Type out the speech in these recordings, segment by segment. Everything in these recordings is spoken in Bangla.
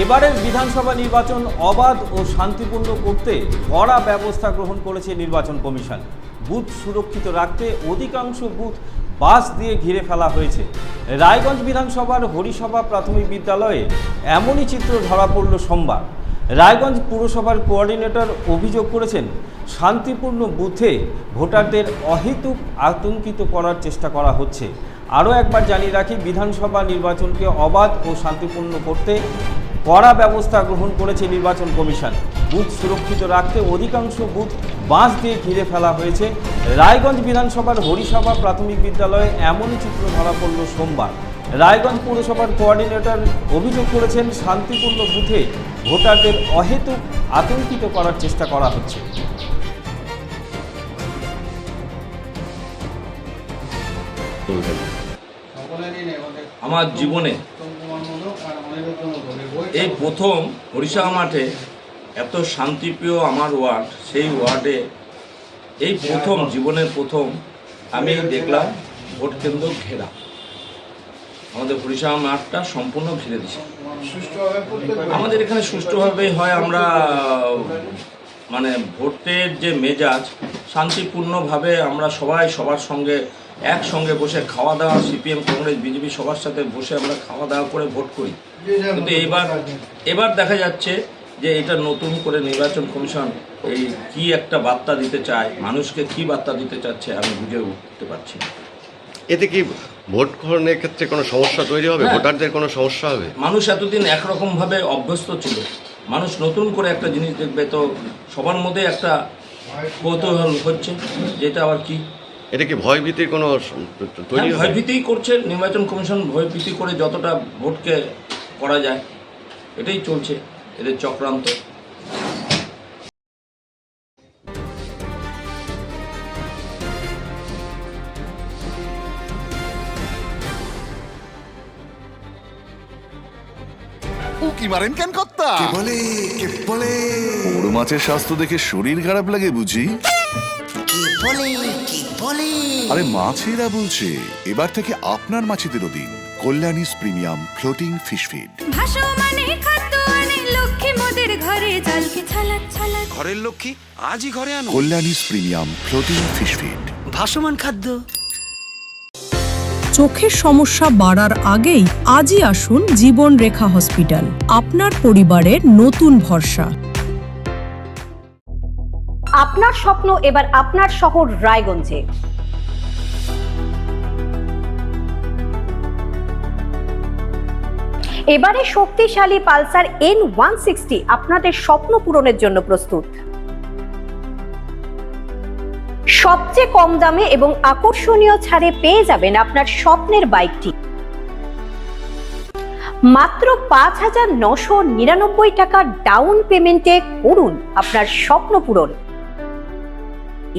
এবারের বিধানসভা নির্বাচন অবাধ ও শান্তিপূর্ণ করতে কড়া ব্যবস্থা গ্রহণ করেছে নির্বাচন কমিশন। বুথ সুরক্ষিত রাখতে অধিকাংশ বুথ বাস দিয়ে ঘিরে ফেলা হয়েছে। রায়গঞ্জ বিধানসভার হরিসভা প্রাথমিক বিদ্যালয়ে এমনই চিত্র ধরা পড়ল সোমবার। রায়গঞ্জ পুরসভার কোঅর্ডিনেটর অভিযোগ করেছেন, শান্তিপূর্ণ বুথে ভোটারদের অহেতুক আতঙ্কিত করার চেষ্টা করা হচ্ছে। আরও একবার জানিয়ে রাখি, বিধানসভা নির্বাচনকে অবাধ ও শান্তিপূর্ণ করতে কড়া ব্যবস্থা গ্রহণ করেছে নির্বাচন কমিশন। বুথ সুরক্ষিত রাখতে অধিকাংশ বুথ বাঁশ দিয়ে ঘিরে ফেলা হয়েছে। রায়গঞ্জ বিধানসভার হরিসভা প্রাথমিক বিদ্যালয়ে এমনই চিত্র ধরা পড়ল সোমবার। রায়গঞ্জ পৌরসভার কোঅর্ডিনেটর অভিযোগ করেছেন, শান্তিপূর্ণ বুথে ভোটারদের অহেতুক আতঙ্কিত করার চেষ্টা করা হচ্ছে। আমার জীবনে এই প্রথম হরিসভা মাঠে এত শান্তিপ্রিয় আমার ওয়ার্ড, সেই ওয়ার্ডে এই প্রথম জীবনের প্রথম আমি দেখলাম ভোট কেন্দ্র ঘেরা। আমাদের হরিসভা মাঠটা সম্পূর্ণ ঘিরে দিছে। আমাদের এখানে সুষ্ঠুভাবেই হয়। আমরা মানে ভোটের যে মেজাজ, শান্তিপূর্ণভাবে আমরা সবাই সবার সঙ্গে একসঙ্গে বসে খাওয়া দাওয়া, সিপিএম কংগ্রেস বিজেপি সবার সাথে বসে আমরা খাওয়া দাওয়া করে ভোট করি। কিন্তু এবার দেখা যাচ্ছে যে এটা নতুন করে নির্বাচন কমিশন এই কি একটা বার্তা দিতে চায়, মানুষকে কি বার্তা দিতে চাচ্ছে আমি বুঝে উঠতে পারছি না। এতে কি ভোট গ্রহণের ক্ষেত্রে কোনো সমস্যা তৈরি হবে? ভোটারদের কোনো সমস্যা হবে? মানুষ এতদিন একরকমভাবে অভ্যস্ত ছিল, মানুষ নতুন করে একটা জিনিস দেখবে, তো সবার মধ্যে একটা কৌতূহল হচ্ছে যেটা আবার কি। এটা কি ভয়ভীতির কোনো তৈরি? ভয়ভীতিই করছে নির্বাচন কমিশন, ভয়ভীতি করে যতটা ভোটকে করা যায় এটাই চলছে এদের চক্রান্ত। কি মারেন কেন কর্তা? কে বলে বড় মাছের স্বাস্থ্য দেখে শরীর খারাপ লাগে বুঝি? আরে মাছেরা বলছে, এবার থেকে আপনার মাছেদেরও দিন কল্যাণীস প্রিমিয়াম ফ্লোটিং ফিশ ফিড। ঘরের লক্ষ্মী আজই ঘরে আনো কল্যাণীস প্রিমিয়াম ফ্লোটিং ফিশ ফিড, ভাসমান খাদ্য। চোখের সমস্যা বাড়ার আগেই আজই আসুন জীবন রেখা হসপিটাল, আপনার পরিবারের নতুন ভরসা। আপনার স্বপ্ন এবার আপনার শহর রায়গঞ্জে। এবারে শক্তিশালী পালসার N160 আপনাদের স্বপ্ন পূরণের জন্য প্রস্তুত। সবচেয়ে কম দামে এবং আকর্ষণীয় ছাড়ে পেয়ে যাবেন আপনার স্বপ্নের বাইকটি। মাত্র 5,999 টাকা ডাউন পেমেন্টে করুন আপনার স্বপ্ন পূরণ।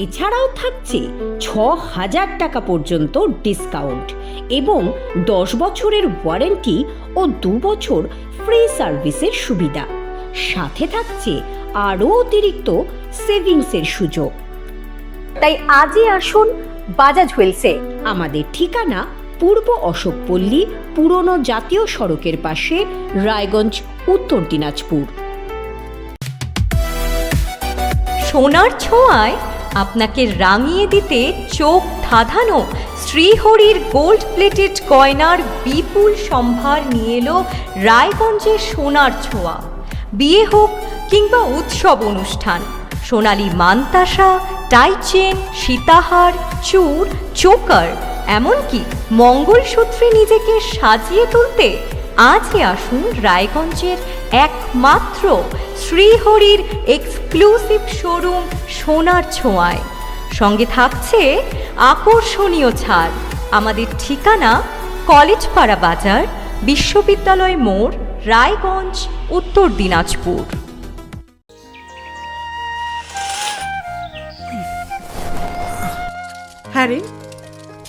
এছাড়াও থাকছে 6,000 টাকা পর্যন্ত ডিসকাউন্ট এবং 10 বছরের ওয়ারেন্টি ও 2 বছর ফ্রি সার্ভিসের সুবিধা। সাথে থাকছে আরও অতিরিক্ত সেভিংসের সুযোগ। তাই আজই আসুন বাজাজ হুইলসে। আমাদের ঠিকানা পূর্ব অশোকপল্লী, পুরনো জাতীয় সড়কের পাশে, রায়গঞ্জ, উত্তর দিনাজপুর। সোনার ছোঁয়ায় আপনাকে রাঙিয়ে দিতে চোখ ধাঁধানো শ্রীহরির গোল্ড প্লেটেড গয়নার বিপুল সম্ভার নিয়ে এলো রায়গঞ্জের সোনার ছোঁয়া। বিয়ে হোক কিংবা উৎসব অনুষ্ঠান, সোনালী মানতাসা, টাইচেন, সীতাহার, চূড়, চোকার, এমনকি মঙ্গলসূত্রে নিজেকে সাজিয়ে তুলতে আজই আসুন রায়গঞ্জের একমাত্র শ্রীহরির এক্সক্লুসিভ শোরুম সোনার ছোঁয়ায়। সঙ্গে থাকছে আকর্ষণীয় ছাড়। আমাদের ঠিকানা কলেজপাড়া বাজার, বিশ্ববিদ্যালয় মোড়, রায়গঞ্জ, উত্তর দিনাজপুর। হ্যাঁ রে,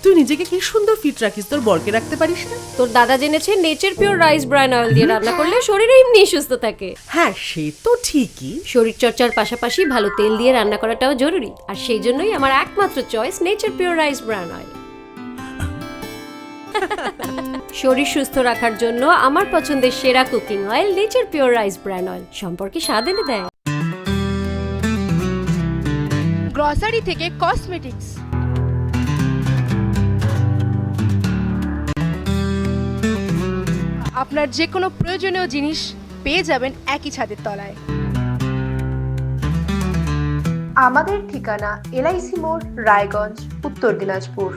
তুই নিজেকে কি সুন্দর ফিট রাখিস, তোর বরকে রাখতে পারিস না? তোর দাদা জেনেছে nature pure rice bran oil দিয়ে রান্না করলে শরীর এমনি সুস্থ থাকে। হ্যাঁ, সে তো ঠিকই। শরীর চর্চার পাশাপাশি ভালো তেল দিয়ে রান্না করাটাও জরুরি, আর সেই জন্যই আমার একমাত্র choice nature pure rice bran oil. শরীর সুস্থ রাখার জন্য আমার পছন্দের সেরা cooking oil nature pure rice bran oil সম্পর্কে স্বাদ এনে দেয়। গ্রসারি থেকে কসমেটিক্স, আপনার যে কোনো প্রয়োজনীয় জিনিস পেয়ে যাবেন একই ছাদের তলায়। আমাদের ঠিকানা LIC মোড়, রায়গঞ্জ, উত্তর দিনাজপুর।